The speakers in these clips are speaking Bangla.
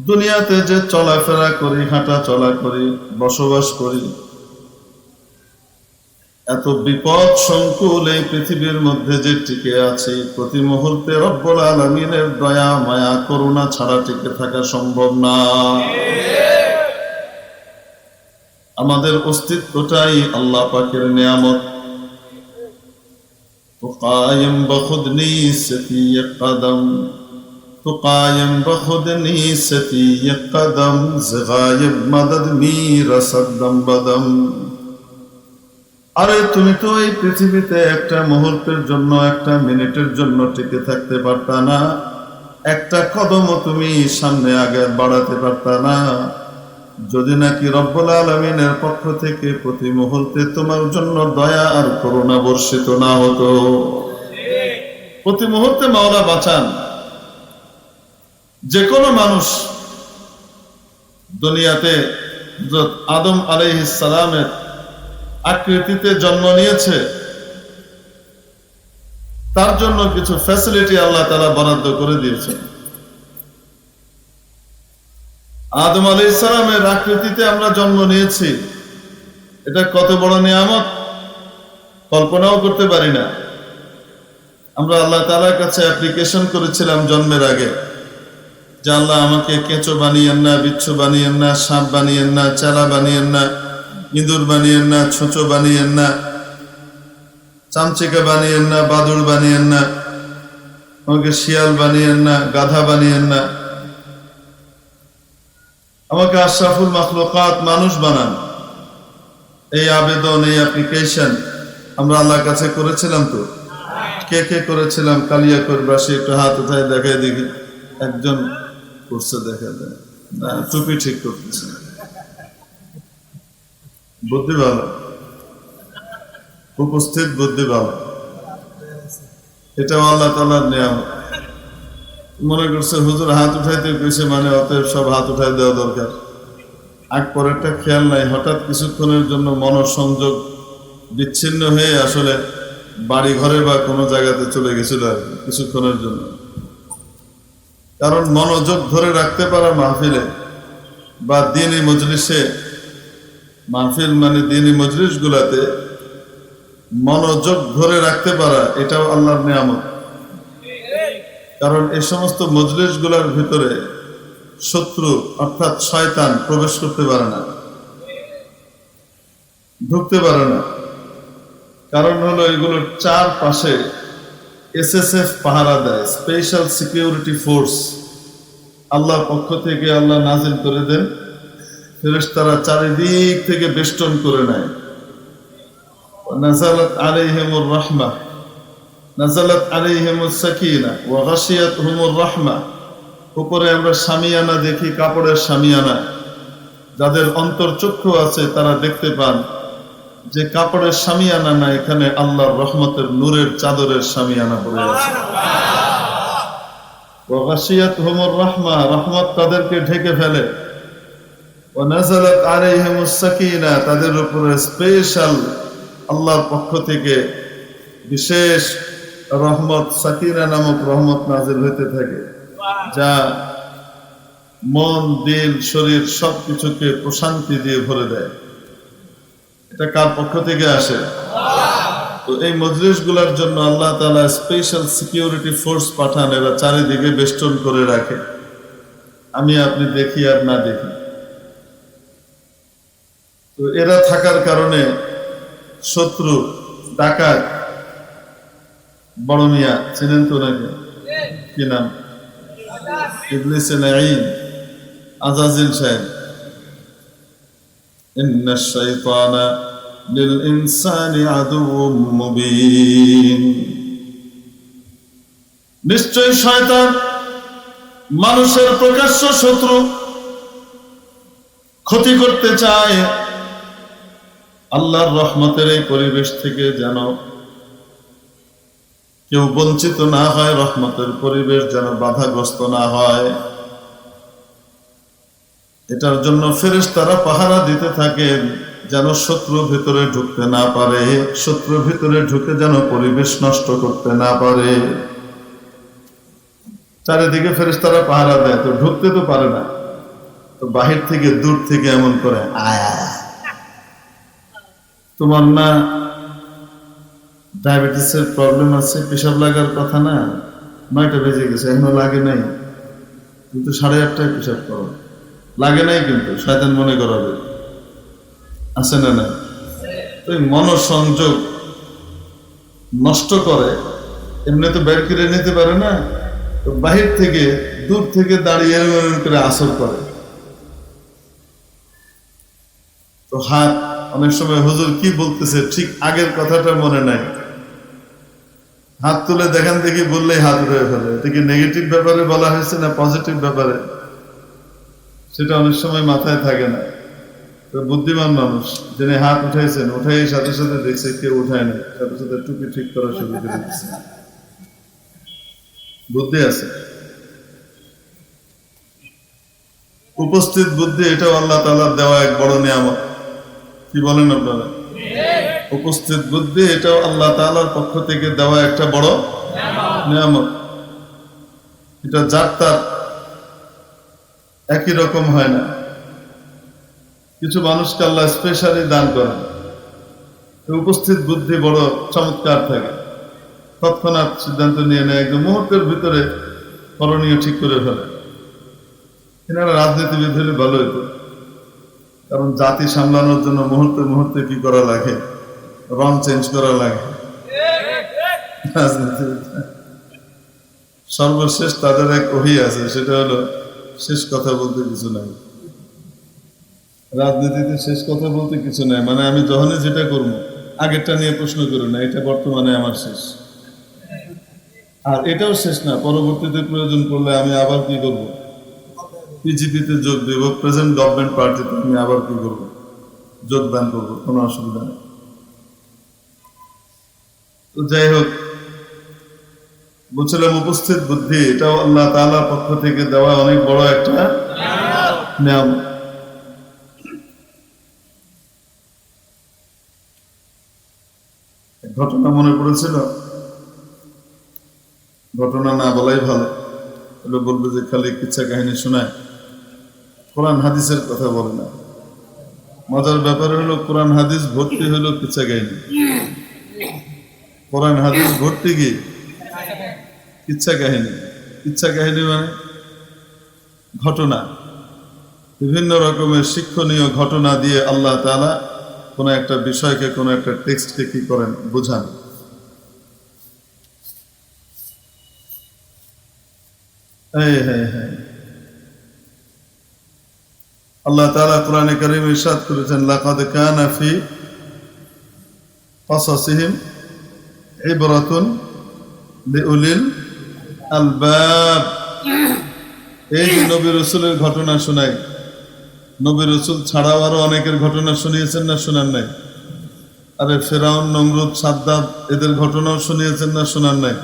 দুনিয়াতে যে চলাফেরা করি, হাঁটা চলা করি, বসবাস করি, এত বিপদ সংকুল এই পৃথিবীর মধ্যে যে টিকে আছে, প্রতি মুহূর্তে রব্বুল আলামিনের দয়া মায়া করুণা ছাড়া টিকে থাকা সম্ভব না। আমাদের অস্তিত্বটাই আল্লাহ পাকের নিয়ামত। তুকায়িম বখুদনি সতি কদম, তুকায়িম বখুদনি সতি কদম, জগায়ব মদদ মীর সদম বদম। আরে তুমি তো এই পৃথিবীতে একটা মুহূর্তের জন্য, একটা মিনিটের জন্য টিকে থাকতে পারতা না, একটা কদমও তুমি সামনে আগে বাড়াতে পারতা না, যদি নাকি রব্বুল আলামিনের পক্ষ থেকে প্রতি মুহূর্তে তোমার জন্য দয়া আর করুণা বর্ষিত না হতো। প্রতি মুহূর্তে মাওলা বাঁচান। যে কোনো মানুষ দুনিয়াতে আদম আলাইহিস সালামের আকৃতিতে জন্ম নিয়েছে, তার জন্য কিছু ফ্যাসিলিটি আল্লাহ তাআলা বরাদ্দ করে দিয়েছেন। আদম আলাইহিস সালামের আকৃতিতে আমরা জন্ম নিয়েছি, এটা কত বড় নিয়ামত কল্পনাও করতে পারি না। আমরা আল্লাহ তাআলার কাছে অ্যাপ্লিকেশন করেছিলাম জন্মের আগে যে আল্লাহ আমাকে কেঁচো বানিয়েন না, বিচ্ছু বানিয়েন না, সাপ বানিয়েন না, চেলা বানিয়েন না, ইঁদুর বানিয়েন না, ছুঁচো বানিয়েন না, চামচিকা বানিয়েন না, বাদুড় বানিয়েন না, আমাকে শিয়াল বানিয়েন না, গাধা বানিয়েন না, আমাকে আশরাফুল মাখলুকাত মানুষ বানান। এই আবেদন, এই অ্যাপ্লিকেশন আমরা আল্লাহর কাছে করেছিলাম। তো কে কে করেছিলাম? কালিয়াকৈরবাসী একটু হাত উঠায় দেখায় দেখি। একজন করছে, দেখা যায় না, টুপি ঠিক করতেছে, বুদ্ধি ভালো, উপস্থিত বুদ্ধি ভালো। এটাও আল্লাহ তাআলার নিয়ামত। মনে করছে হুজুর হাত উঠাইতে কইছে মানে অতএব সব হাত উঠাই দেওয়া দরকার। আগ পরেরটা খেয়াল নাই, হঠাৎ কিছুক্ষণের জন্য মনোসংযোগ বিচ্ছিন্ন হয়ে আসলে বাড়ি ঘরে বা কোনো জায়গাতে চলে গেছিল আর কিছুক্ষণের জন্য। কারণ মনোযোগ ধরে রাখতে পারা মাহফিলে বা দ্বীনি মজলিসে, মাহফিল মানে দ্বীনি মজলিস গুলাতে মনোযোগ ধরে রাখতে পারা, এটাও আল্লাহর নিয়ামত। কারণ এই সমস্ত মজলিস গুলার ভিতরে শত্রু অর্থাৎ শয়তান প্রবেশ করতে পারে না, ঢুকতে পারে না। কারণ হলো এগুলোর চারপাশে এসএসএফ পাহারা দেয়, স্পেশাল সিকিউরিটি ফোর্স আল্লাহর পক্ষ থেকে আল্লাহ নাজিল করে দেন। ফেরেশতারা চারিদিক থেকে বেষ্টন করে নেয়। নাযালাত আলাইহিমুর রাহমাহ, নাযালাত আলাইহিমুস সাকিনা ওয়া গাশিয়াতহুমুর রাহমাহ। উপরে আমরা শামিয়ানা দেখি, কাপড়ের শামিয়ানা। যাদের অন্তর্চক্ষু আছে তারা দেখতে পান যে কাপড়ের শামিয়ানা না, এখানে আল্লাহর রহমতের নূরের চাদরের শামিয়ানা পড়ে আছে। ওয়া গাশিয়াতহুমুর রাহমাহ, রহমত তাদেরকে ঢেকে ফেলে। ওয়া নাযালাত আলাইহিমুস সাকিনা, তাদের উপরে স্পেশাল আল্লাহর পক্ষ থেকে বিশেষ রহমত, সাকিনা নামক রহমত নাজিল হতে থাকে, যা মন, দিল, শরীর সবকিছুকে প্রশান্তি দিয়ে ভরে দেয়। এটা কার পক্ষ থেকে আসে? তো এই মজলিস গুলার জন্য আল্লাহ তাআলা স্পেশাল সিকিউরিটি ফোর্স পাঠান, এরা চারিদিকে বেষ্টন করে রাখে। আমি আপনি দেখি আর না দেখি। তো এরা থাকার কারণে শত্রু, ডাকাত, বড় মিয়া চিনেন তো নাকি? কি নাম? ইবলিসে লাঈন, আযাজিল সাহেব। ইন্নাশ শাইতানা লিল ইনসানি আদুউম মুবিন। নিশ্চয় শয়তান মানুষের প্রকাশ্য শত্রু, ক্ষতি করতে চায়। আল্লাহর রহমতের এই পরিবেশ থেকে যেন কেউ বঞ্চিত না হয়, রহমতের পরিবেশ যেন বাধাগ্রস্ত না হয়, এটার জন্য ফেরেশতারা পাহারা দিতে থাকেন যেন শত্রু ভিতরে ঢুকতে না পারে, শত্রু ভিতরে ঢুকে যেন পরিবেশ নষ্ট করতে না পারে। চারিদিকে ফেরেশতারা পাহারা দেয়, তো ঢুকতে তো পারে না। তো বাহির থেকে দূর থেকে এমন করে আয় আয় আয়। তোমার না ডায়াবেটিসের প্রবলেম আছে, পেশাব লাগার কথা না, 9টা বেজে গেছে এখনো লাগে নাই, কিন্তু 8:30টায় পেশাব করো, লাগে নাই কিন্তু শয়তান মনে করাবে, আছে না না? তো মনোসংযোগ নষ্ট করে, এমনি তো বের করে নিতে পারে না, তো বাহির থেকে দূর থেকে দাঁড়িয়ে এরকম করে আসর করে। তো হাত অনেক সময় হুজুর কি বলতেছে ঠিক আগের কথাটা মনে নাই, হাত তুলে দেখেন দেখি বললেই হাত উঠে ফেলে। এটা কি নেগেটিভ ব্যাপারে বলা হয়েছে না পজিটিভ ব্যাপারে, সেটা অনেক সময় মাথায় থাকে না। তো বুদ্ধিমান মানুষ যিনি হাত উঠাইছেন, উঠাই সাথে সাথে দেখছে কেউ উঠায় না, সাথে সাথে টুপি ঠিক করা শুরু করে দিচ্ছে। বুদ্ধি আছে, উপস্থিত বুদ্ধি, এটাও আল্লাহ তাআলার দেওয়া এক বড় নিয়ামত। কি বলেন আপনারা? উপস্থিত বুদ্ধি এটাও আল্লাহ তাআলার পক্ষ থেকে দেওয়া একটা বড় নিয়ামত। এটা যার তার একই রকম হয় না, কিছু মানুষকে আল্লাহ স্পেশালি দান করেন, উপস্থিত বুদ্ধি বড় চমৎকার থাকে, তৎক্ষণাৎ সিদ্ধান্ত নিয়ে নেয়, একদম মুহূর্তের ভিতরে করণীয় ঠিক করে ফেলে। এনারা রাজনীতিবিদ হলে ভালো হইত, কারণ জাতি সামলানোর জন্য মুহূর্তে মুহূর্তে কি করা লাগে, রং চেঞ্জ করা লাগে। সর্বশেষ তাদের এক ওহী আছে, সেটা হলো শেষ কথা বলতে কিছু নাই। রাজনীতিতে শেষ কথা বলতে কিছু নাই, মানে আমি যখনই যেটা করবো আগেরটা নিয়ে প্রশ্ন করি না, এটা বর্তমানে আমার শেষ, আর এটাও শেষ না, পরবর্তীতে প্রয়োজন পড়লে আমি আবার কি করবো, পিজিপিতে যোগ দেব, প্রেজেন্ট গভর্নমেন্ট পার্টিতে আমি আবার কি করবো, যোগদান করবো, কোনো অসুবিধা নেই। তো যাই হোক, বলছিলাম উপস্থিত বুদ্ধি এটাও আল্লাহ তাআলার পক্ষ থেকে দেওয়া অনেক বড় একটা নিয়ামত। ঘটনা মনে পড়েছিল, ঘটনা না বলাই ভালো, তাহলে বলবে যে খালি কিচ্ছা কাহিনী শোনায়, কোরআন হাদিসের কথা বলে না। মজার ব্যাপার হলো কোরআন হাদিস ভর্তি হলো কিচ্ছা কাহিনী, কোরআন হাদিস ভর্তি কি কিচ্ছা কাহিনী। কিচ্ছা কাহিনী মানে ঘটনা, বিভিন্ন রকমের শিক্ষণীয় ঘটনা দিয়ে আল্লাহ তাআলা কোন একটা বিষয়কে, কোন একটা টেক্সটকে কি করেন, বুঝান। আল্লাহ তাআলা কোরআনে কারীমে ইরশাদ করেছেন, লাকাদ কানা ফি কাসাসিহিম ইবরাতুন লিউলিল আলবাব। এই যে নবী রাসূলের ঘটনা শোনাই, নবী রাসূল ছাড়াও আরো অনেকের ঘটনা শুনিয়েছেন না শোনান নাই? আরে ফেরাউন, নমরুদ, সাদ্দাত এদের ঘটনাও শুনিয়েছেন না শোনান নাই?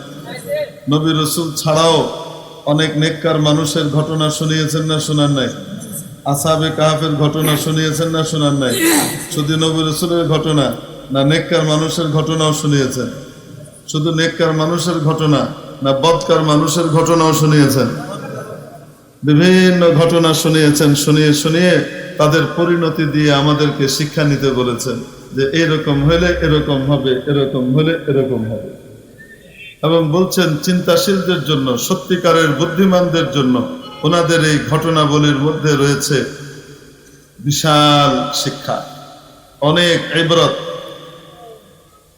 নবী রাসূল ছাড়াও অনেক নেককার মানুষের ঘটনা শুনিয়েছেন না শোনান নাই? আসহাবে কাহফের ঘটনা শুনিয়েছেন না শোনান নাই? শুধু নবী রাসূলের ঘটনা না নেককার মানুষের ঘটনাও শুনিয়েছেন? শুধু নেককার মানুষের ঘটনা না বদকার মানুষের ঘটনাও শুনিয়েছেন? বিভিন্ন ঘটনা শুনিয়েছেন, শুনিয়ে শুনিয়ে তাদের পরিণতি দিয়ে আমাদেরকে শিক্ষা নিতে বলেছেন যে এরকম হলে এরকম হবে, এরকম হলে এরকম হবে। এবং বলছেন চিন্তাশীলদের জন্য, সত্যিকারের বুদ্ধিমানদের জন্য ওনাদের এই ঘটনাবলীর মধ্যে রয়েছে বিশাল শিক্ষা, অনেক ইবরত,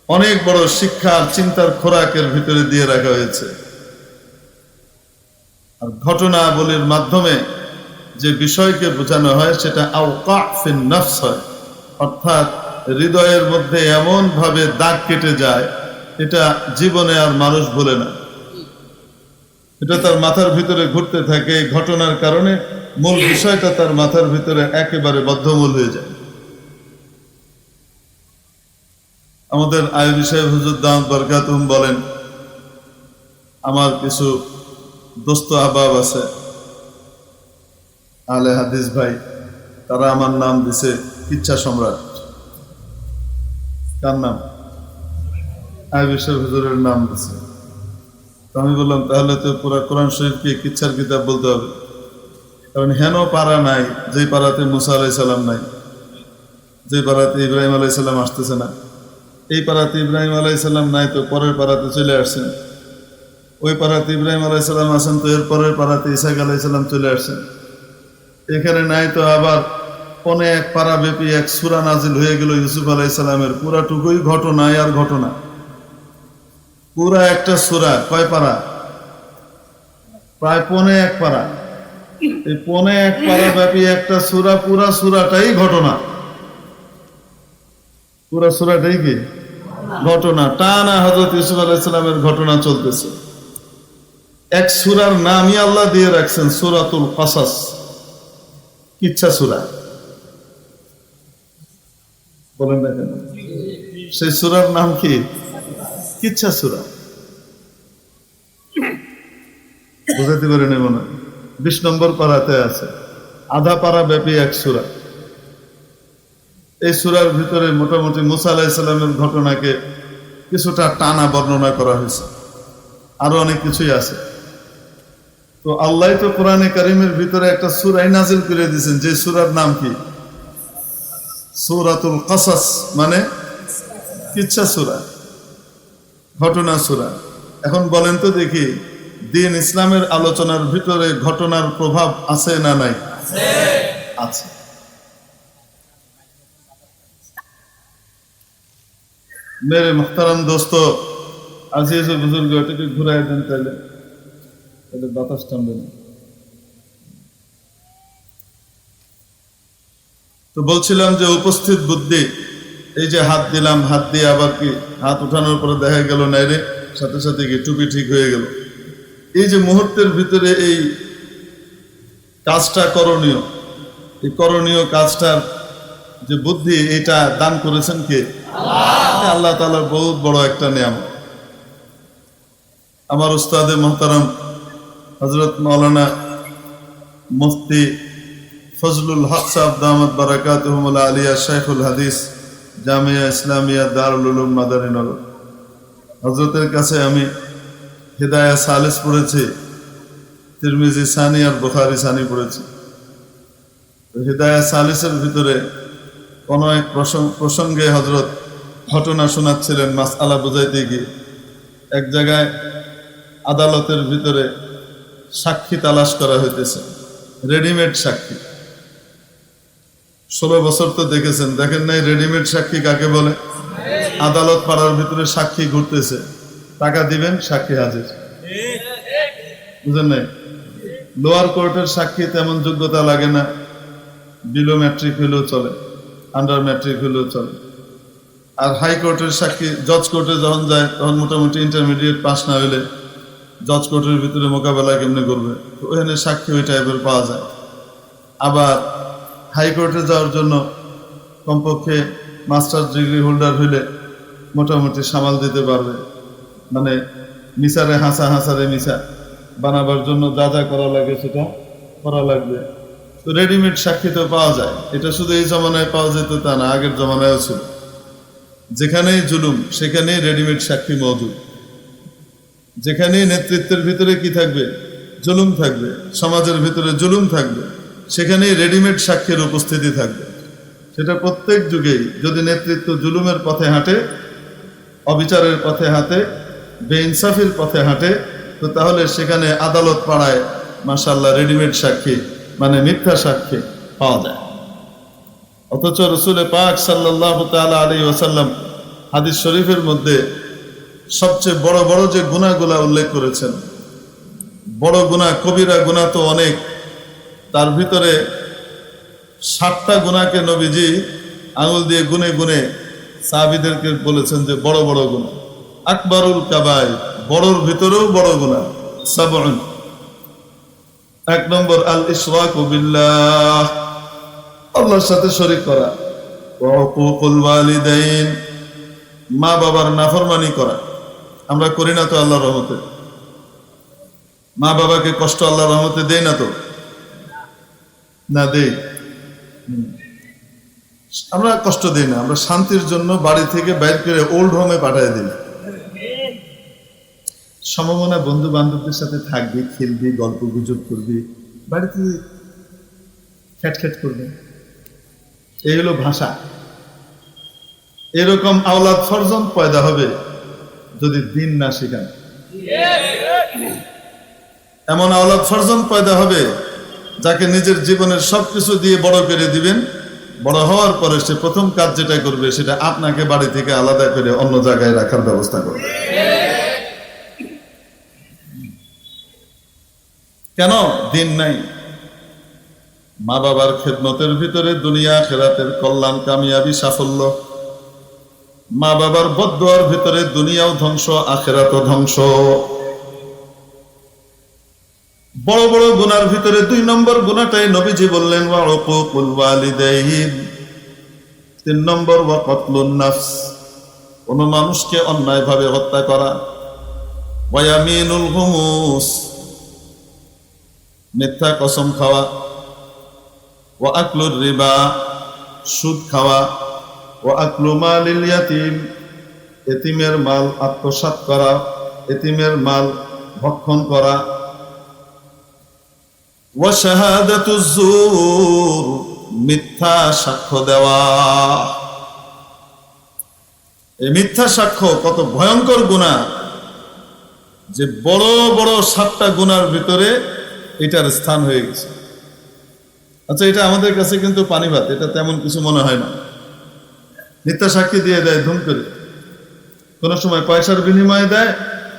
অনেক বড় শিক্ষার চিন্তার খোরাকের ভিতরে দিয়ে রাখা হয়েছে। আর ঘটনাবলীর মাধ্যমে যে বিষয়কে বোঝানো হয় সেটা আওকা ফিন নফস হয়, অর্থাৎ হৃদয়ের মধ্যে এমন ভাবে দাগ কেটে যায়, এটা জীবনে আর মানুষ ভুলে না, এটা তার মাথার ভিতরে ঘুরতে থাকে। ঘটনার কারণে মূল বিষয়টা তার মাথার ভিতরে একেবারে বদ্ধমূল হয়ে যায়। আমাদের আইবি সাহেব হুজুর দাওয়াত বরকাতুহুম বলেন, আমার কিছু দোস্ত আহবাব আছে আলে হাদিস ভাই, তারা আমার নাম দিছে কিচ্ছা সম্রাট। কার নাম? আইবি সাহেব হুজুরের নাম দিছে। আমি বললাম তাহলে তো পুরা কোরআন শরীফকে কিচ্ছার কিতাব বলতে হবে। কারণ হেন পাড়া নাই যে পাড়াতে মুসা আলাইসাল্লাম নাই, যে পাড়াতে ইব্রাহিম আলাইসাল্লাম আসতেছে না। এই পাড়াতে ইব্রাহিম আলাইসাল্লাম নাই তো পরের পাড়াতে চলে আসছেন, ওই পাড়াতে ইব্রাহিম আলাইসাল্লাম আসেন তো এর পরের পাড়াতে ইসাক আলাইসাল্লাম চলে আসছেন। এখানে নাই তো আবার অনেক পাড়া ব্যাপী এক সূরা নাজিল হয়ে গেল ইউসুফ আলাইসাল্লামের, পুরাটুকুই ঘটনায় আর ঘটনা। পুরা একটা সূরা কয় পাড়া? প্রায় পৌনে এক পাড়া। এই পৌনে এক পাড়া ব্যাপী একটা সূরা, পুরা সূরাটাই ঘটনা। পুরা সূরাটাই কি ঘটনা? টানা হযরত ইউসুফ আলাইহিসসালামের ঘটনা চলতেছে। এক সূরার নামই আল্লাহ দিয়ে রাখছেন সূরাতুল কাসাস, কিচ্ছা সূরা। বলেন না কেন? সেই সূরার নাম কি? কিচ্ছা সূরা। বুঝাতে পারেন মনে হয়? 20 নম্বর পারাতে আছে, আধা পারা ব্যাপী এক সূরা। এই সূরার ভিতরে মোটামুটি মুসা আলাইহিস সালামের ঘটনাকে কিছুটা টানা বর্ণনা করা হয়েছে, আরো অনেক কিছুই আছে। তো আল্লাহ তো কোরআনে কারীমের ভিতরে একটা সূরা নাজিল করে দিয়েছেন, যে সূরার নাম কি? সূরাতুল কাসাস, মানে কিচ্ছা সূরা, ঘটনা সূরা। এখন বলেন তো দেখি, দিন ইসলামের আলোচনার ভিতরে ঘটনার প্রভাব আছে না নাই? আছে। মেরে মুহতারাম দোস্ত, আজিজ ও বুজুর্গ, এটাকে ঘুরাই দেন তাহলে, তাহলে বাতাস টানবে না। তো বলছিলাম যে উপস্থিত বুদ্ধি, এই যে হাত দিলাম, হাত দিয়ে আবার কি হাত উঠানোর পরে দেখা গেল নাই রে, সাথে সাথে কি টুপি ঠিক হয়ে গেল। এই যে মুহূর্তের ভিতরে এই কাজটা করণীয়, এই করণীয় কাজটার যে বুদ্ধি, এটা দান করেছেন কে? আল্লাহ তাআলার বহুত বড় একটা নিয়ামত। আমার উস্তাদে মুহতারাম হযরত মাওলানা মুফতি ফজলুল হক সাহেব দামাত বারাকাতুহুল আলিয়া শাইখুল হাদিস জামিয়া ইসলামিয়া দারুল উলুম মাদারীনগর, হযরতের কাছে আমি হিদায়া সালিস পড়েছি, তিরমিজি সানি আর বুখারী সানি পড়েছি। হিদায়া সালিসের ভিতরে কোন এক প্রসঙ্গে হযরত ঘটনা শোনাচ্ছিলেন, মাসআলা বুঝাইতে গিয়ে এক জায়গায় আদালতের ভিতরে সাক্ষী তালাশ করা হইতেছে, রেডিমেড সাক্ষী। 16 বছর তো দেখেছেন, দেখেন নাই রেডিমেড সাক্ষী কাকে বলে? আদালত পাড়ার ভিতরে সাক্ষী ঘুরতেছে, টাকা দিবেন সাক্ষী হাজির, বুঝেন নাই? লোয়ার কোর্টের সাক্ষী তেমন যোগ্যতা লাগে না, বিলো ম্যাট্রিক হইলেও চলে, আন্ডার ম্যাট্রিক হইলেও চলে। আর হাইকোর্টের সাক্ষী জজ কোর্টে যখন যায় তখন মোটামুটি ইন্টারমিডিয়েট পাস না হইলে জজ কোর্টের ভিতরে মোকাবেলা কেমনে করবে, তো ওখানে সাক্ষী ওই টাইপের পাওয়া যায়। আবার হাইকোর্টে যাওয়ার জন্য কমপক্ষে মাস্টার ডিগ্রি হোল্ডার হইলে মোটামুটি সামাল দিতে পারবে, মানে মিসারে হাসারে মিসা বানাবার জন্য যা যা করা লাগে সেটা করা লাগবে। তো রেডিমেড সাক্ষী তো পাওয়া যায়। এটা শুধু এই জমানায় পাওয়া যেত তা না, আগের জমানায়ও ছিল। যেখানেই জুলুম সেখানেই রেডিমেড সাক্ষী মওজুদ। যেখানেই নেতৃত্বের ভিতরে কি থাকবে? জুলুম থাকবে, সমাজের ভিতরে জুলুম থাকবে, সেখানেই রেডিমেড সাক্ষীর উপস্থিতি থাকবে। সেটা প্রত্যেক যুগেই। যদি নেতৃত্ব জুলুমের পথে হাঁটে, অবিচারের পথে হাঁটে, বেইনসাফির পথে হাঁটে, তো তাহলে সেখানে আদালত পাড়ায় মাশাআল্লাহ রেডিমেড সাক্ষী, মানে মিথ্যা সাক্ষী পাওয়া যায়। অথচ রাসূল পাক সাল্লাল্লাহু তাআলা আলাইহি ওয়াসাল্লাম হাদিস শরীফের মধ্যে সবচেয়ে বড় বড় যে গুনাহগুলো উল্লেখ করেছেন, বড় গুনাহ, কবিরা গুনাহ তো অনেক, তার ভিতরে 7টা গুনাহকে নবীজি আঙুল দিয়ে গুনে গুনে সাহাবীদেরকে বলেছেন যে বড় বড় গুনাহ। আকবারুল কাবায়ের, বড়র ভিতরেও বড় গুনাহ, সাবউন। 1 নম্বর আল ইশরাকু বিল্লাহ, আল্লাহর সাথে শরীক করা। ওয়া হুকুকুল ওয়ালিদাইন, মা বাবার নাফরমানি করা। আমরা করি না তো আল্লাহর রহমতে? মা বাবাকে কষ্ট আল্লাহর রহমতে দেই না তো? না দেই? আমরা কষ্ট দিই না, আমরা শান্তির জন্য বাড়ি থেকে বাইর করে ওল্ড হোমে পাঠিয়ে দিই। সমমনা বন্ধু বান্ধবদের সাথে থাকবি, খেলবি, গল্প গুজব করবি, বাড়িতে খ্যাট করবে। এই হলো ভাষা। এরকম আওলাদ ফরজন পয়দা হবে যদি দিন না শিখান। এমন আওলাদ ফরজন পয়দা হবে যাকে নিজের জীবনের সবকিছু দিয়ে বড় করে দিবেন, বড় হওয়ার পরে সে প্রথম কাজ যেটা করবে সেটা আপনাকে বাড়ি থেকে আলাদা করে অন্য জায়গায় রাখার ব্যবস্থা করবে। কেন? দিন নাই। মা বাবার খেদমতের ভিতরে দুনিয়া আখিরাতের কল্যাণ, কামিয়াবি, সাফল্য। মা বাবার বদদুয়ার ভিতরে দুনিয়াও ধ্বংস, আখিরাতও ধ্বংস। বড় বড় গুনার ভিতরে 2 নম্বর গুনাহটাই নবীজি বললেন ওয়া উকুকুল ওয়ালিদাইন। 3 নম্বর ওয়া কতলুন নাফস, কোন মানুষকে অন্যায়ভাবে হত্যা করা। ওয়া ইয়ামিনুল গুমুস, মিথ্যা কসম খাওয়া। ওয়া আকলুর রিবা, সুদ খাওয়া। ওয়া আকলু মালিল ইয়াতীম, এতিমের মাল আত্মসাৎ করা, এতিমের মাল ভক্ষণ করা। ওয়া শাহাদাতুজ জুর, মিথ্যা সাক্ষ্য দেওয়া। এই মিথ্যা সাক্ষ্য কত ভয়ঙ্কর গুনাহ, যে বড় বড় 7টা গুনার ভিতরে এটার স্থান হয়ে গেছে। আচ্ছা, এটা আমাদের কাছে কিন্তু পানি ভাত, এটা তেমন কিছু মনে হয় না। মিথ্যা সাক্ষী দিয়ে দেয় ধুম করে, কোনো সময় পয়সার বিনিময়ে দেয়,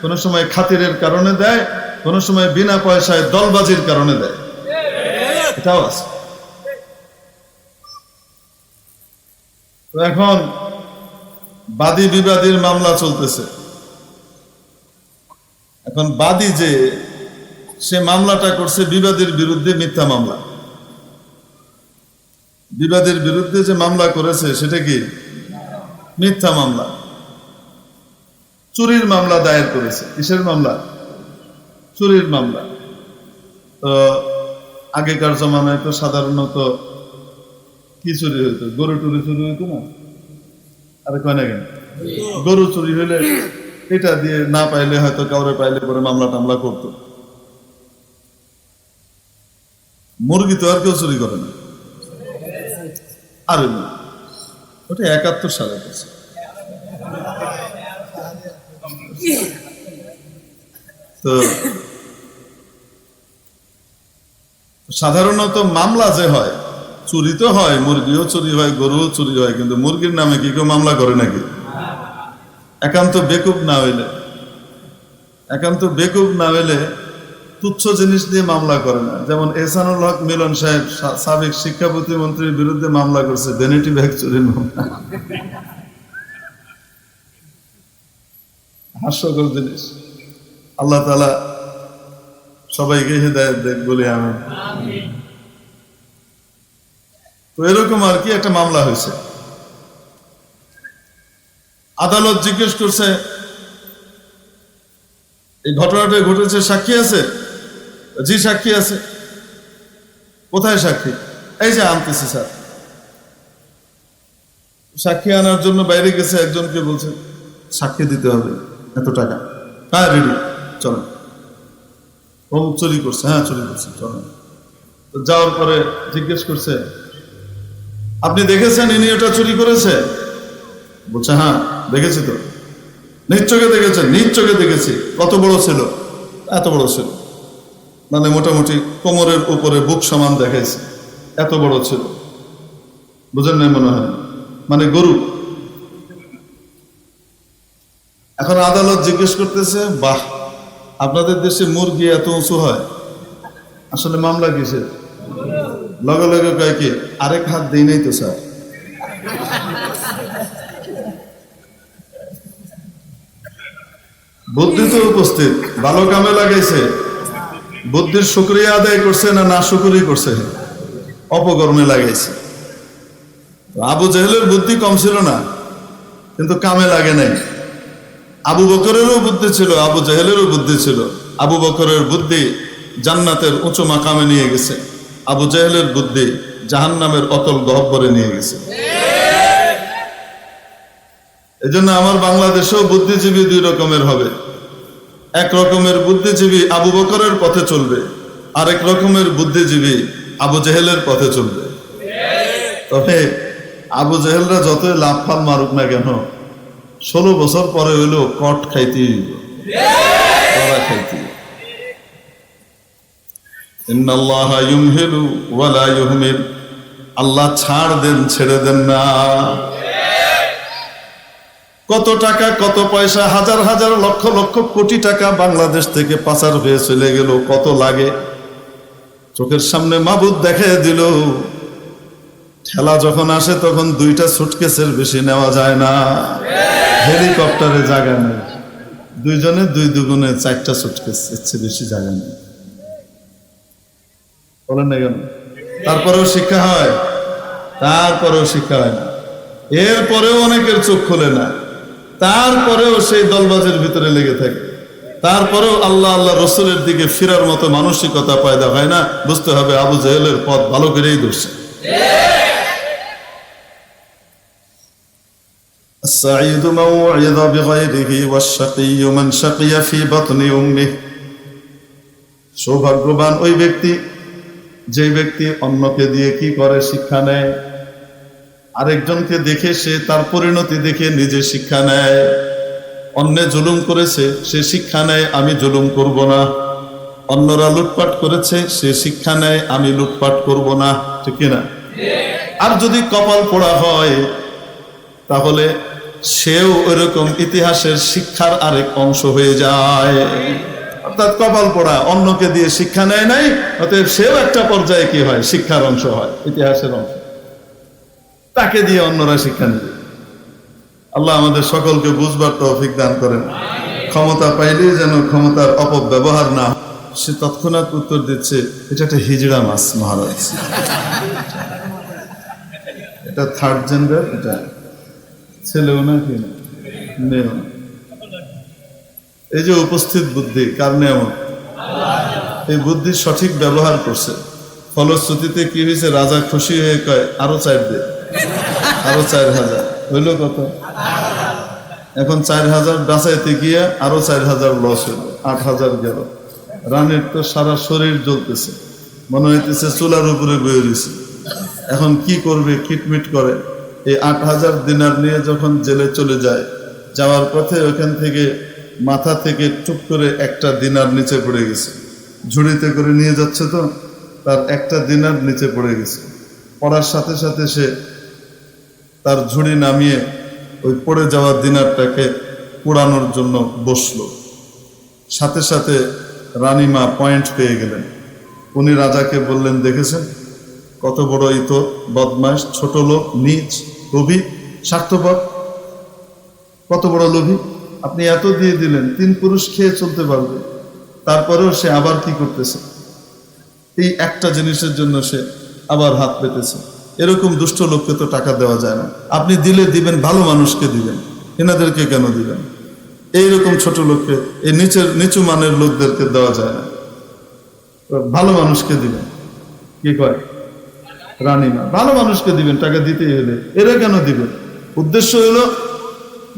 কোনো সময় খাতিরের কারণে দেয়, কোনো সময় বিনা পয়সায় দলবাজির কারণে দেয়। এটাও আছে। তো এখন বাদী বিবাদীর মামলা চলতেছে। এখন বাদী যে সে মামলাটা করছে বিবাদীর বিরুদ্ধে, মিথ্যা মামলা। বিবাদীর বিরুদ্ধে যে মামলা করেছে সেটা কি? মিথ্যা মামলা। চুরির মামলা দায়ের করেছে। কিসের মামলা? চুরির মামলা। তো আগেকার জমানায় তো সাধারণত কি চুরি হইতো? গরু টুরি চুরি হইতো না? আরে কয় না কেন? গরু চুরি হইলে এটা দিয়ে না পাইলে হয়তো কাউরে পাইলে পরে মামলা টামলা করতো। মুরগি তো আর কেউ চুরি করে না। আরে ওটা 71 সালে করছে। তো সাধারণত মামলা যে হয়, চুরি তো হয়, মুরগিও চুরি হয়, গরুও চুরি হয়, কিন্তু মুরগির নামে কি কেউ মামলা করে নাকি? একান্ত বেকুব না হইলে, একান্ত বেকুব না হইলে তুচ্ছ জিনিস দিয়ে মামলা করে না। যেমন এহসানুল হক মিলন সাহেব সাবেক শিক্ষা প্রতিমন্ত্রীর বিরুদ্ধে মামলা করছে ভ্যানিটি ব্যাগ চুরির মামলা। হাস্যকর জিনিস। আল্লাহ তাআলা সবাইকে হিদায়াত দেন বলি আমিন। তো এরকম আর কি একটা মামলা হয়েছে। আদালত জিজ্ঞেস করছে এই ঘটনাটা ঘটেছে, সাক্ষী আছে? জি সাক্ষী আছে। কোথায় সাক্ষী? এই যে আনতেছি স্যার। সাক্ষী আনার জন্য বাইরে গেছে, একজনকে বলছে সাক্ষী দিতে হবে এত টাকা। হ্যাঁ রেডি, চলো। অমুক চুরি করছে, হ্যাঁ চুরি করছে, চলো। তো যাওয়ার পরে জিজ্ঞেস করছে আপনি দেখেছেন ইনি ওটা চুরি করেছে? বলছে হ্যাঁ দেখেছি। তো নিজ চোখে দেখেছেন? নিজ চোখে দেখেছি। কত বড় ছিল? এত বড় ছিল, মানে মোটামুটি কোমরের উপরে বুক সমান দেখাইছে, এত বড় ছিল। বুঝেন নাই মনে হয়? মানে গরু। এখন আদালত জিজ্ঞেস করতেছে বাহ, আপনাদের দেশে মুরগি এত উঁচু হয়? আসলে মামলা কিসের? লগে লগে কয় কি আরেক হাত দেই নাই তো স্যার। বুদ্ধি তো উপস্থিত, ভালো কামে লাগাইছে। বুদ্ধির শুকরিয়া আদায় করছে না শুকরি করছে? অপকর্মে লাগাইছে। আবু জেহেলের বুদ্ধি কম ছিল না, কিন্তু কামে লাগে নাই। আবু বকরেরও বুদ্ধি ছিল, আবু জেহেলেরও বুদ্ধি ছিল। আবু বকরের বুদ্ধি জান্নাতের উঁচু মাকামে নিয়ে গেছে, আবু জেহেলের বুদ্ধি জাহান্নামের অতল গহ্বরে নিয়ে গেছে। এজন্য আমার বাংলাদেশেও বুদ্ধিজীবী 2 রকমের হবে। এক রকমের বুদ্ধিজীবী আবু বকরের পথে চলবে, আরেক রকমের বুদ্ধিজীবী আবু জেহেলের পথে চলবে। তবে আবু জেহেলরা যতই লাভ ফাল মারুক না কেন, 16 বছর পরে হইলো কট খাইতে খাইতে। ইন্নাল্লাহা ইউমহিলু ওয়া লা ইউহমিল, আল্লাহ ছাড় দেন, ছেড়ে দেন না। কত টাকা, কত পয়সা, হাজার হাজার লক্ষ লক্ষ কোটি টাকা বাংলাদেশ থেকে পাচার হয়ে চলে গেল, কত লাগে। চোখের সামনে মাবুদ দেখে দিল, ঠেলা যখন আসে তখন 2টা সুটকেসের বেশি নেওয়া যায় না। হেলিকপ্টারে জায়গা নেই, 2 জনে 2 দুগুণে 4টা সুটকেস, এর চেয়ে বেশি জায়গা নেই। বলেন না কেন? তারপরেও শিক্ষা হয়, তারপরেও শিক্ষা হয় না। এরপরেও অনেকের চোখ খোলে না, তারপরেও সেই দলবাজের ভিতরে লেগে থাকে, তারপরেও আল্লাহ আল্লাহ রসুলের দিকে ফিরার মতো মানসিকতা পয়দা হয় না। বুঝতে হবে আবু জেহেলের পথ ভালো করেই ধরছে। السعيد من وعظ بغيره والشقي من شقي في بطن أمه। সৌভাগ্যবান ওই ব্যক্তি যে ব্যক্তি অন্যকে দিয়ে কি করে, শিক্ষা নেয়। আরেকজনকে দেখে সে তার পরিণতি দেখে নিজে শিক্ষা নেয়। অন্যে জুলুম করেছে, সে শিক্ষা নেয় আমি জুলুম করব না। অন্যরা লুটপাট করেছে, সে শিক্ষা নেয় আমি লুটপাট করব না। ঠিক কিনা? আর যদি কপাল পোড়া হয় তাহলে সেও ওইরকম ইতিহাসের শিক্ষার আরেক অংশ হয়ে যায়। অর্থাৎ কপাল পোড়া, অন্যকে দিয়ে শিক্ষা নেয় নাই, অতএব সেও একটা পর্যায়ে কি হয়, শিক্ষার অংশ হয়, ইতিহাসের অংশ। তাকে দিয়ে অন্যরা শিক্ষা নেবে। আল্লাহ আমাদের সকলকে বুঝবার তৌফিক দান করেন। ক্ষমতা পাইলেই যেন ক্ষমতার অপব্যবহার না। সে তৎক্ষণাৎ উত্তর দিচ্ছে, এটা একটা হিজড়া মাছ মহারাজ, এটা 3rd জেন্ডার, এটা ছেলেও না কি না মেয়েও না। এই যে উপস্থিত বুদ্ধি কার নিয়ামত? এই বুদ্ধির সঠিক ব্যবহার করছে। ফলশ্রুতিতে কি হয়েছে, রাজা খুশি হয়ে কয় আরো 4 দে, আরো 4000 হইল কত? এখন 4000 বাঁচাইতে গিয়ে আরো 4000 লস হইল, 8000 গেল। রানীর তো সারা শরীর জ্বলতেছে, মনে হইতেছে চুলার উপরে বয়ে রয়েছে। এখন কি করবে, কিটমিট করে। এই 8000 দিনার নিয়ে যখন জেলে চলে যায়, যাওয়ার পথে ওখান থেকে মাথা থেকে টুক করে একটা দিনার নিচে পড়ে গেছে। ঝুড়িতে করে নিয়ে যাচ্ছে তো, তার একটা দিনার নিচে পড়ে গেছে। পড়ার সাথে সাথে সে তার ঝুড়ি নামিয়ে ওই পড়ে যাওয়া দিনারটাকে পোড়ানোর জন্য বসলো। সাথে সাথে রানীমা পয়েন্ট পেয়ে গেলেন। উনি রাজাকে বললেন, দেখেছেন কত বড় ইতর, বদমাশ, ছোট লোক, নীচ, লোভী, স্বার্থপর, কত বড় লোভী। আপনি এত দিয়ে দিলেন, 3 পুরুষ খেয়ে চলতে পারবে, তারপরেও সে আবার কি করতেছে, এই একটা জিনিসের জন্য সে আবার হাত পেতেছে। এরকম দুষ্ট লোককে তো টাকা দেওয়া যায় না। আপনি দিলে দিবেন, ভালো মানুষকে দিবেন, এনাদেরকে কেন দিবেন? এইরকম ছোট লোককে, এই নিচু মানের লোকদেরকে দেওয়া যায় না, ভালো মানুষকে দিবেন। কি কয় রানীমা? ভালো মানুষকে দিবেন, টাকা দিতেই হলে। এরা কেন দিবেন? উদ্দেশ্য হলো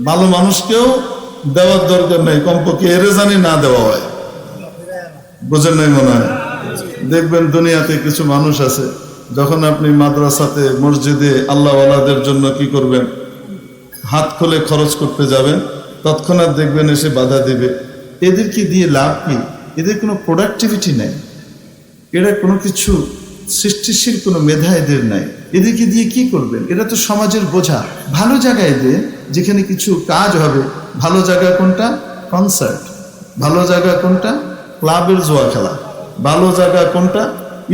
ভালো মানুষকেও দেওয়ার দরকার নেই, কমপক্ষে এরে জানি না দেওয়া হয়। বোঝেন নাই মনে হয়? দেখবেন দুনিয়াতে কিছু মানুষ আছে, যখন আপনি মাদ্রাসাতে, মসজিদে আল্লাহওয়ালাদের জন্য কি করবেন, হাত খুলে খরচ করতে যাবেন, তৎক্ষণাৎ দেখবেন এসে বাধা দিবে। এদেরকে দিয়ে লাভ কি? এদের কোনো প্রোডাক্টিভিটি নেই, এরা কোনো কিছু সৃষ্টিশীল কোনো মেধা এদের নাই। এদেরকে দিয়ে কি করবেন? এরা তো সমাজের বোঝা। ভালো জায়গায় দেন, যেখানে কিছু কাজ হবে। ভালো জায়গা কোনটা? কনসার্ট। ভালো জায়গা কোনটা? ক্লাবের জুয়া খেলা। ভালো জায়গা কোনটা?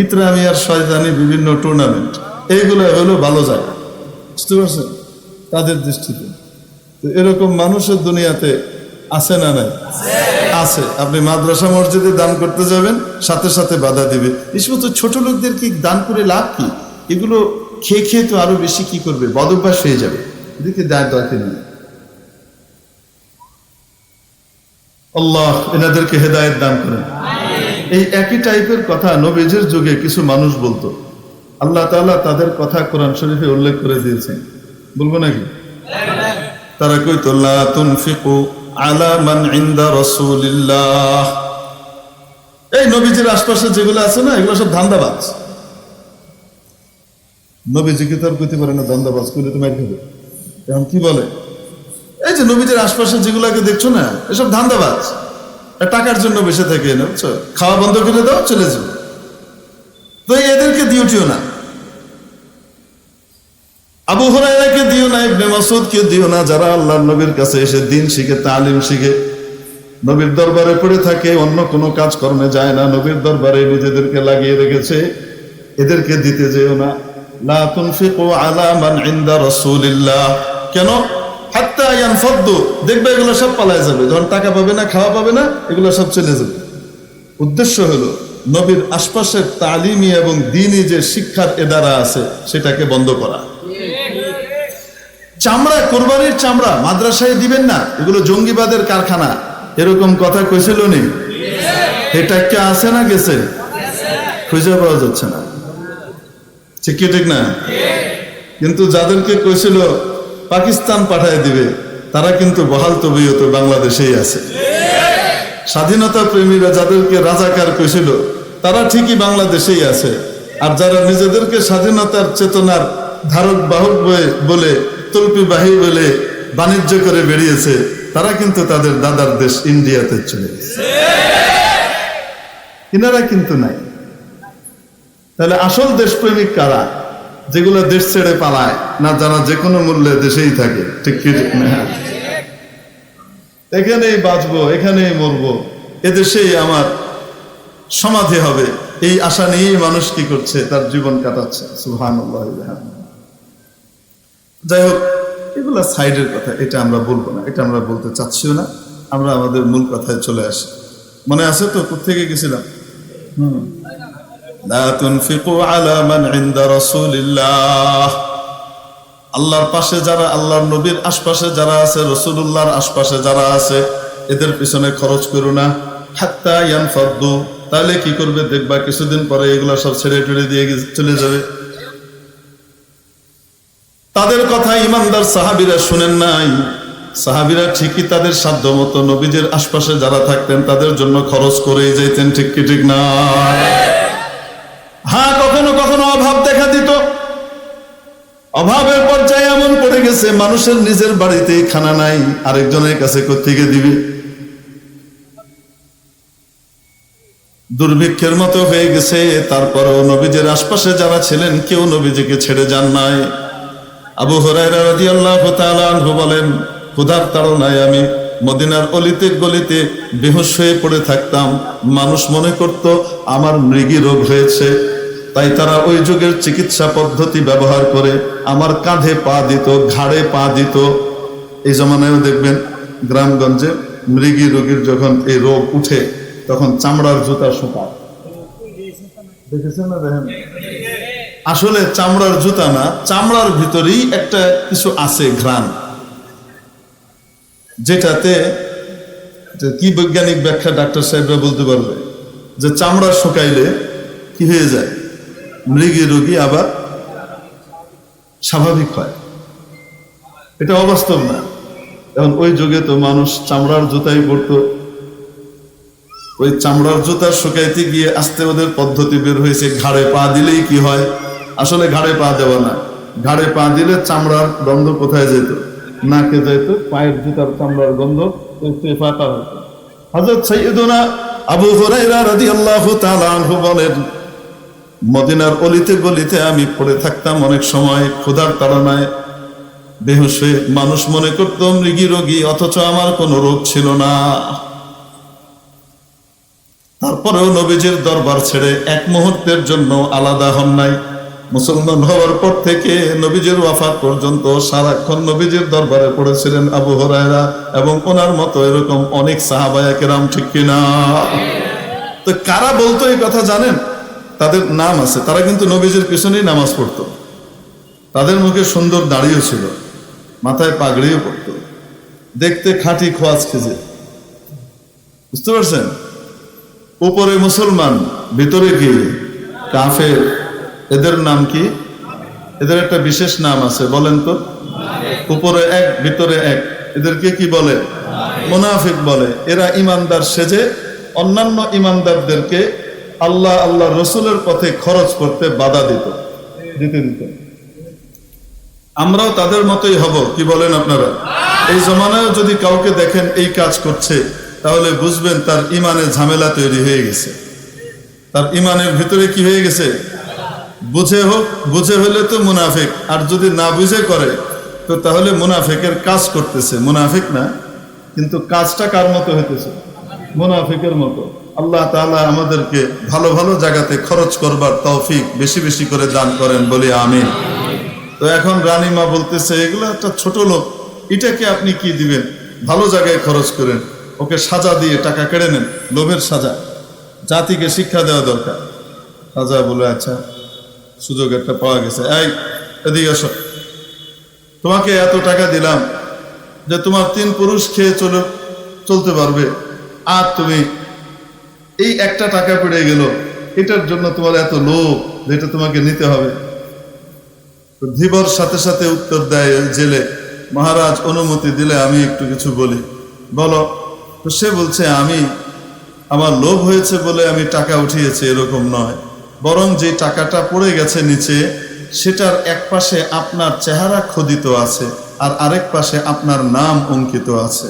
ইতরামিয়ার শয়তানি বিভিন্ন টুর্নামেন্ট। এইগুলো হলো ভালো জায়গা। বুঝতে পারছেন তাদের দৃষ্টিতে? তো এরকম মানুষের দুনিয়াতে আছে না নাই? আছে। আপনি মাদ্রাসা মসজিদে দান করতে যাবেন, সাথে সাথে বাধা দিবে। এই সমস্ত ছোট লোকদের কি দান করে লাভ কি? এগুলো খেয়ে খেয়ে তো আরো বেশি কি করবে, বদভ্যাস হয়ে যাবে। এদিকে দায় দরকার নেই। আল্লাহ এনাদেরকে হেদায়েত দান করেন। এই একই টাইপের কথা নবীজির যুগে কিছু মানুষ বলতো। আল্লাহ তাআলা তাদের কথা কোরআন শরীফে উল্লেখ করে দিয়েছেন। বলবো নাকি? তারা কইতো লা তুনফিকু আলা মান ইনদা রাসূলিল্লাহ। এই নবীজির আশপাশে যেগুলো আছে না, এগুলো সব ধান্দাবাজ। নবীজিকে তো আর কইতে পারে না দ্বন্দ্ববাজ করলে তো মার খাবে। এখন কি বলে, এই যে নবীজির আশপাশে যেগুলাকে দেখছো না, এসব ধান্দাবাজ, টাকার জন্য বেঁচে থাকে না, বুঝছো, খাওয়া বন্ধ করে দাও চলে যাও। তো এদেরকে দিওটিও না, আবু হুরায়রাকে দিও না, ইবনে মাসউদকে দিও না, যারা আল্লাহর নবীর কাছে এসে দিন শিখে, তালিম শিখে, নবীর দরবারে পড়ে থাকে, অন্য কোনো কাজ কর্মে যায় না, নবীর দরবারে নিজেদেরকে লাগিয়ে রেখেছে, এদেরকে দিতে যেও না। লা তুনফিকু আলা মান ইনদা রাসূলিল্লাহ। কেন? হাত্তা ইয়ানফাদ্দু, দেখবে এগুলো সব পালায় যাবে, যখন টাকা পাবে না, খাওয়া পাবে না, এগুলো সব চলে যাবে। উদ্দেশ্য হলো নবীর আশপাশের তালিমি এবং দ্বীনি যে শিক্ষার এদারা আছে সেটাকে বন্ধ করা। চামড়া, কোরবানির চামড়া মাদ্রাসায় দিবেন না, এগুলো জঙ্গিবাদের কারখানা, এরকম কথা কইছিল নি? এটা কি আছে না গেছে? খুঁজে পাওয়া যাচ্ছে না, ঠিক কি ঠিক না? কিন্তু যাদেরকে কইছিল পাকিস্তান পাঠায় দিবে, তারা কিন্তু বহাল তবিয়ত বাংলাদেশেই আছে। স্বাধীনতা প্রেমীরা যাদেরকে রাজাকার কইছিল, তারা ঠিকই বাংলাদেশেই আছে। আর যারা নিজেদেরকে স্বাধীনতার চেতনার ধারক বাহক বলে, তল্পিবাহী বলে বাণিজ্য করে বেরিয়েছে, তারা কিন্তু তাদের দাদার দেশ ইন্ডিয়াতে চলে গেছে, ইনারা কিন্তু নাই। তাহলে আসল দেশপ্রেমিক কারা? যেগুলো দেশ ছেড়ে পালায় না, যারা যে কোনো মূল্যে দেশেই থাকে, ঠিক কি ঠিক না? এখানেই বাঁচবো, এখানেই মরবো, এদেশেই আমার সমাধি হবে, এই আশা নিয়েই মানুষ কি করছে, তার জীবন কাটাচ্ছে। সুবহানাল্লাহ। যাই হোক, এগুলা সাইডের কথা, এটা আমরা বলবো না, এটা আমরা বলতে চাচ্ছিও না। আমরা আমাদের মূল কথায় চলে আসি। মনে আছে তো কোত্থেকে গেছিলাম? লা তুনফিকু আলা মান ইনদা রাসূলিল্লাহ। আল্লাহর পাশে যারা, আল্লাহর নবীর আশপাশে যারা আছে, রাসূলুল্লাহর আশপাশে যারা আছে, এদের পিছনে খরচ করো না। হাত্তা ইয়ানফাদ্দু, তাহলে কি করবে দেখবা কিছুদিন পরে এগুলা সব ছেড়ে টেড়ে দিয়ে চলে যাবে। তাদের কথা ইমানদার সাহাবীরা শুনেন নাই। সাহাবীরা ঠিকই তাদের সাধ্য মতো নবীদের আশপাশে যারা থাকতেন তাদের জন্য খরচ করেই যাইতেন, ঠিক কি ঠিক না? হ্যাঁ, কখনো কখনো অভাব দেখা দিত, অভাবের পর্যায়ে এমন পড়ে গেছে মানুষের নিজের বাড়িতেই খানা নাই, আরেকজনের কাছে কোত্থেকে দিবে, দুর্ভিক্ষের মতো হয়ে গেছে। তারপরেও নবীদের আশপাশে যারা ছিলেন কেউ নবীজিকে ছেড়ে যান নাই। আবু হুরায়রা রাদিয়াল্লাহু তাআলা আনহু বলেন, ক্ষুধার তাড়নায় আমি মদিনার অলিতে গলিতে বেহুশ হয়ে পড়ে থাকতাম। মানুষ মনে করত আমার মৃগী রোগ হয়েছে, তাই তারা ওই যুগের চিকিৎসা পদ্ধতি ব্যবহার করে আমার কাঁধে পা দিত, ঘাড়ে পা দিত। এই জমানায়ও দেখবেন গ্রামগঞ্জে মৃগী রোগীর যখন এই রোগ উঠে তখন চামড়ার জুতা শোকায়, দেখেছেন না? দেখেন, আসলে চামড়ার জুতা না, চামড়ার ভিতরেই একটা কিছু আছে, ঘ্রাণ, যেটাতে কি বৈজ্ঞানিক ব্যাখ্যা ডাক্তার সাহেবরা বলতে পারবে, যে চামড়া শুকাইলে কি হয়ে যায়, মৃগী রোগী আবার স্বাভাবিক হয়। এটা অবাস্তব না। এখন ওই যুগে তো মানুষ চামড়ার জুতাই পরতো। ওই চামড়ার জুতা শুকাইতে গিয়ে আস্তে ওদের পদ্ধতি বের হয়েছে, ঘাড়ে পা দিলেই কি হয়। আসলে ঘাড়ে পা দেওয়া না, ঘাড়ে পা দিলে চামড়ার গন্ধ কোথায় যেত? নাকে যেত, পায়ের জুতার চামড়ার গন্ধ পাতা হতো। হযরত সাইয়্যিদুনা আবু হুরায়রা রাদিয়াল্লাহু তাআলা আনহু বলেন, মদিনার অলিতে গলিতে আমি পড়ে থাকতাম অনেক সময় ক্ষুধার তাড়নায় বেহুশ হয়ে। মানুষ মনে করত মৃগী রোগী, অথচ আমার কোনো রোগ ছিল না। তারপরেও নবীজির দরবার ছেড়ে এক মুহূর্তের জন্য আলাদা হন নাই। মুসলমান হওয়ার পর থেকে নবীজির ওয়াফাত পর্যন্ত সারাক্ষণ নবীজির দরবারে পড়েছিলেন আবু হুরায়রা এবং ওনার মতো এরকম অনেক সাহাবায়ে কেরাম, ঠিক কিনা? তো কারা বলতো এই কথা জানেন? তাদের নাম আছে, তারা কিন্তু নবীজির পিছনেই নামাজ পড়তো। তাদের মুখে সুন্দর দাড়িও ছিল, মাথায় পাগড়িও পড়তো, দেখতে খাঁটি খোয়াজ খেজে, বুঝতে পারছেন? উপরে মুসলমান, ভিতরে কি কাফের। এদের নাম কি? এদের একটা বিশেষ নাম আছে, বলেন তো? উপরে এক, ভিতরে এক। এদেরকে কি বলে? মুনাফিক বলে। এরা ইমানদার সেজে অন্যান্য ইমানদারদেরকে আল্লাহ আল্লাহ রসুলের পথে খরচ করতে বাধা দিত। আমরাও তাদের মতোই হব, কি বলেন আপনারা? এই জমানায় যদি কাউকে দেখেন এই কাজ করছে, তাহলে বুঝবেন তার ইমানে ঝামেলা তৈরি হয়ে গেছে। তার ইমানের ভিতরে কি হয়ে গেছে? বুঝে হোক, বুঝে হলে তো মুনাফিক, আর যদি না বুঝে করে তো তাহলে মুনাফিকের কাজ করতেছে। মুনাফিক না, কিন্তু কাজটা কার মতো হইতেছে? মুনাফিকের মতো। আল্লাহ তাআলা আমাদেরকে ভালো ভালো জায়গাতে খরচ করবার তৌফিক বেশি বেশি করে দান করেন, বলি আমিন। তো এখন রানীমা বলতেছে, এগুলো একটা ছোট লোক, এটাকে আপনি কি দিবেন? ভালো জায়গায় খরচ করেন, ওকে সাজা দিয়ে টাকা কেড়ে নেন, লোভের সাজা। জাতিকে শিক্ষা দেওয়া দরকার। সাজা বলে, আচ্ছা সুযোগ একটা পাওয়া গেছে, এই এদিকে আসো, তোমাকে এত টাকা দিলাম যে তোমার 3 পুরুষ খেয়ে চলতে পারবে, আর তুমি এই একটা টাকা পেড়ে গেল, এটার জন্য তোমার এত লোভ যে এটা তোমাকে নিতে হবে। তো ধীবর সাথে সাথে উত্তর দেয় জেলে, মহারাজ অনুমতি দিলে আমি একটু কিছু বলি। বলো। তো সে বলছে, আমি আমার লোভ হয়েছে বলে আমি টাকা উঠিয়েছি এরকম নয়, বরং যে টাকাটা পড়ে গেছে নিচে, সেটার এক পাশে আপনার চেহারা খোদিত আছে, আর আরেক পাশে আপনার নাম অঙ্কিত আছে।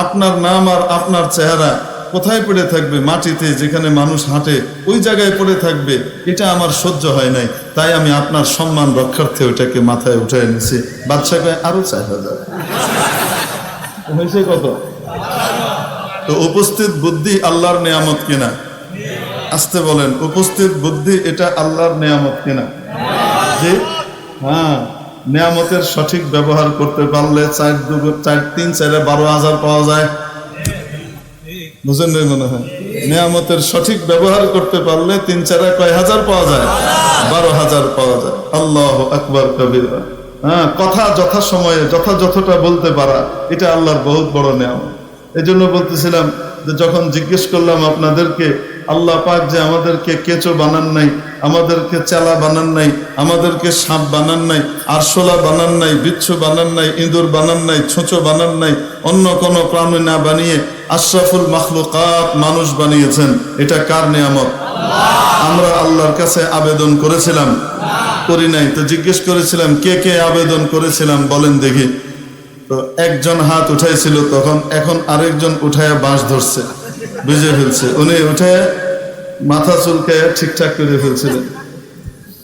আপনার নাম আর আপনার চেহারা কোথায় পড়ে থাকবে? মাটিতে, যেখানে মানুষ হাঁটে ওই জায়গায় পড়ে থাকবে। এটা আমার সহ্য হয় নাই, তাই আমি আপনার সম্মান রক্ষার্থে ওটাকে মাথায় উঠে এনেছি। বাদশাকে আরো 4000 হয়েছে কত? তো উপস্থিত বুদ্ধি আল্লাহর নেয়ামত কিনা? আসতে বলেন, উপস্থিত বুদ্ধি এটা আল্লাহর নেয়ামত কিনা? যে হ্যাঁ, নেয়ামতের সঠিক ব্যবহার করতে পারলে 4 2 4 3 4 12,000 পাওয়া যায়। বুঝেন নাই মনে হয়? নেয়ামতের সঠিক ব্যবহার করতে পারলে 3 4 কয় হাজার পাওয়া যায়? 12,000 পাওয়া যায়। আল্লাহু আকবার কবীরা। হ্যাঁ, কথা যথাসময়ে যথাযথটা বলতে পারা, এটা আল্লাহর বহুত বড় নেয়ামত। এই জন্য বলতেছিলাম যে যখন জিজ্ঞেস করলাম আপনাদেরকে, আল্লাহ পাক যে আমাদেরকে কেঁচো বানান নাই, আমাদেরকে চেলা বানান নাই, আমাদেরকে সাপ বানান নাই, আরশোলা বানান নাই, বিচ্ছু বানান নাই, ইঁদুর বানান নাই, ছোঁচো বানান নাই, অন্য কোনো প্রাণী না বানিয়ে আশরাফুল মাখলুকাত মানুষ বানিয়েছেন, এটা কার নেয়ামত? আমরা আল্লাহর কাছে আবেদন করেছিলাম? করি নাই। তো জিজ্ঞেস করেছিলাম, কে কে আবেদন করেছিলাম বলেন দেখি। তো একজন হাত উঠাইছিল তখন, এখন আরেকজন উঠায় বাঁশ ধরছে, বুঝে ফেলছে, উনি উঠে মাথা চুলকায় ঠিকঠাক করে ফেলছিলেন।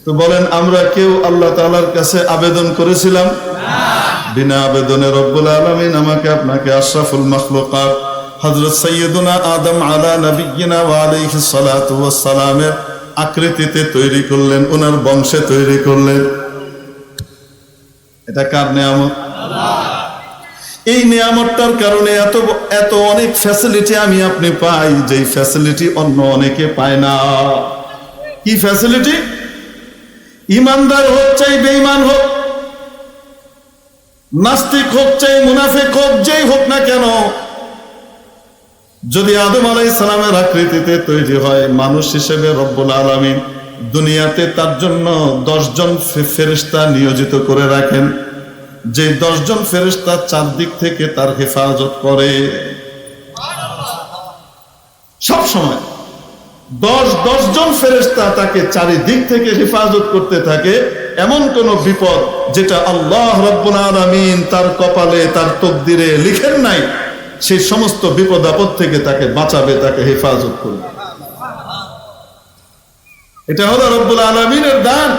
তো বলেন, আমরা কেউ আল্লাহ তাআলার কাছে আবেদন করেছিলাম? বিনা আবেদনে রব্বুল আলামিন আমাকে আপনাকে আশরাফুল মাখলুকাত হযরত সাইয়্যিদুনা আদম আলা নবিয়্যিনা ওয়া আলাইহিস সালাতু ওয়াস সালামের আকৃতিতে তৈরি করলেন, ওনার বংশে তৈরি করলেন। এটা কার নেয়ামত? এই নিয়ামতটার কারণে এত এত অনেক ফ্যাসিলিটি আমি আপনি পাই, যেই ফ্যাসিলিটি অন্য অনেকে পায় না। কি ফ্যাসিলিটি? ইমানদার হোক চাই বেঈমান হোক, নাস্তিক হোক চাই মুনাফিক হোক, যেই হোক না কেন, যদি আদম আলাইহিস সালামের আকৃতিতে তৈরি হয় মানুষ হিসেবে, রব্বুল আলামিন দুনিয়াতে তার জন্য 10 জন ফেরেশতা নিয়োজিত করে রাখেন, যে 10 জন ফেরেশতা চারদিক থেকে তার হেফাজত করে সব সময়। 10 জন ফেরেশতা তাকে চারিদিক থেকে হেফাজত করতে থাকে। এমন কোন বিপদ যেটা আল্লাহ রাব্বুল আলামিন তার কপালে, তার তকদিরে লিখেন নাই, সেই সমস্ত বিপদ আপদ থেকে তাকে বাঁচাবে, তাকে হেফাজত করবে। এটা হলো রব্বুল আলামিনের দান।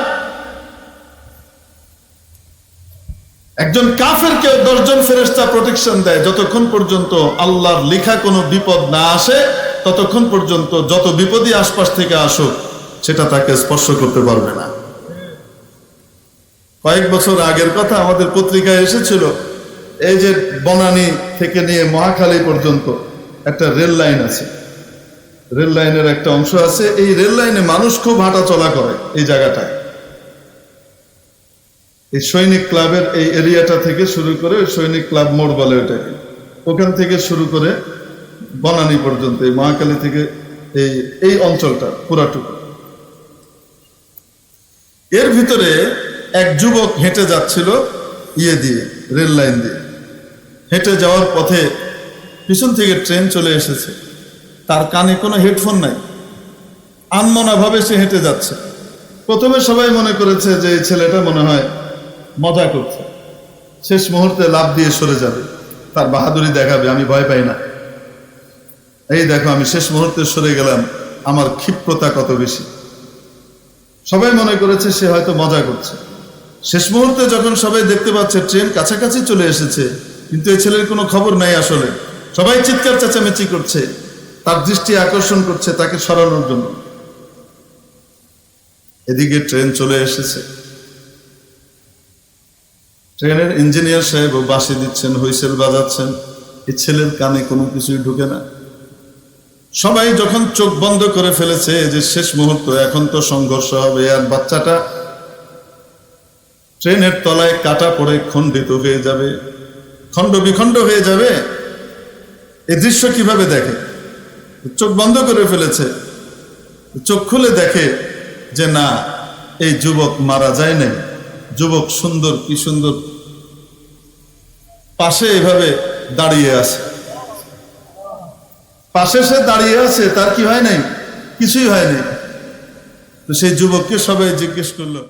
একজন কাফেরকে 10 জন ফেরেশতা প্রোটেকশন দেয়, যতক্ষণ পর্যন্ত আল্লাহর লেখা কোনো বিপদ না আসে ততক্ষণ পর্যন্ত যত বিপদই আশপাশ থেকে আসুক সেটা তাকে স্পর্শ করতে পারবে না। কয়েক বছর আগের কথা, আমাদের পত্রিকায় এসেছিল, এই যে বনানী থেকে নিয়ে মহাখালী পর্যন্ত একটা রেল লাইন আছে, রেল লাইনের একটা অংশ আছে, এই রেল লাইনে মানুষ খুব হাঁটা চলা করে। এই জায়গাটায় এই সৈনিক ক্লাবের এই এরিয়াটা থেকে শুরু করে, সৈনিক ক্লাব মোড় বলে ওটাকে, ওখান থেকে শুরু করে বনানী পর্যন্ত, এই মহাখালী থেকে এই অঞ্চলটা পুরাটুকু। এর ভিতরে এক যুবক হেঁটে যাচ্ছিল দিয়ে রেল লাইন দিয়ে, হেঁটে যাওয়ার পথে পিছন থেকে ট্রেন চলে এসেছে, তার কানে কোনো হেডফোন নাই, আনমনা ভাবে সে হেঁটে যাচ্ছে। প্রথমে সবাই মনে করেছে যে এই ছেলেটা মনে হয় মজা করছে, শেষ মুহূর্তে লাফ দিয়ে সরে যাবে, তার বাহাদুরি দেখাবে, আমি ভয় পাই না, এই দেখো আমি শেষ মুহূর্তে সরে গেলাম, আমার ক্ষিপ্রতা কত বেশি। সবাই মনে করেছে সে হয়তো মজা করছে। শেষ মুহূর্তে যখন সবাই দেখতে পাচ্ছে ট্রেন কাছাকাছি চলে এসেছে, কিন্তু এই ছেলের কোনো খবর নাই, আসলে সবাই চিৎকার চেঁচামেচি করছে, তার দৃষ্টি আকর্ষণ করছে তাকে সরানোর জন্য। এদিকে ট্রেন চলে এসেছে, ট্রেনের ইঞ্জিনিয়ার সাহেব বাঁশি দিচ্ছেন, হুইসেল বাজাচ্ছেন, এই ছেলের কানে কোনো কিছুই ঢুকে না। সবাই যখন চোখ বন্ধ করে ফেলেছে যে শেষ মুহূর্ত, এখন তো সংঘর্ষ হবে, আর বাচ্চাটা ট্রেনের তলায় কাটা পড়ে খণ্ডিত হয়ে যাবে, খণ্ড বিখণ্ড হয়ে যাবে, এই দৃশ্য কিভাবে দেখে? চোখ বন্ধ করে ফেলেছে, চোখ খুলে দেখে যে না, এই যুবক মারা যায় নাই, যুবক সুন্দর, কি সুন্দর পাশে এভাবে দাঁড়িয়ে আছে, পাশে সে দাঁড়িয়ে আছে, তার কি হয় নাই? কিছুই হয় নাই। তো সেই যুবককে সবাই জিজ্ঞেস করলো,